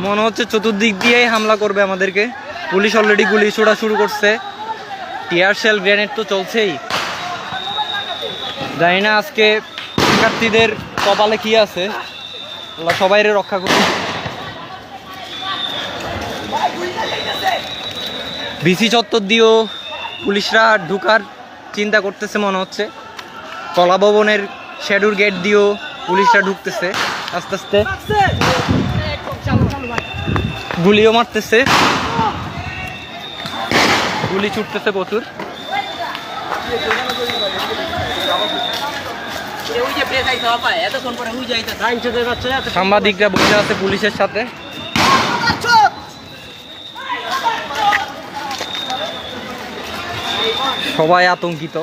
মনে হচ্ছে চতুর্দিক দিয়েই হামলা করবে আমাদেরকে। পুলিশ অলরেডি গুলি ছোড়া শুরু করছে, টিয়ার শেল গ্রেনেড তো চলছেই। জানি না আজকে শিক্ষার্থীদের কপালে কি আছে, আল্লাহ সবাইরে রক্ষা করুন। বিসি চত্বর দিয়েও পুলিশরা ঢুকার চিন্তা করতেছে মনে হচ্ছে। কলা ভবনের শ্যাডুর গেট দিয়েও পুলিশরা ঢুকতেছে আস্তে আস্তে, গুলিও মারতেছে, গুলি ছুটতেছে প্রচুর। সাংবাদিকরা বসে আছে পুলিশের সাথে। সবাই আতঙ্কিত।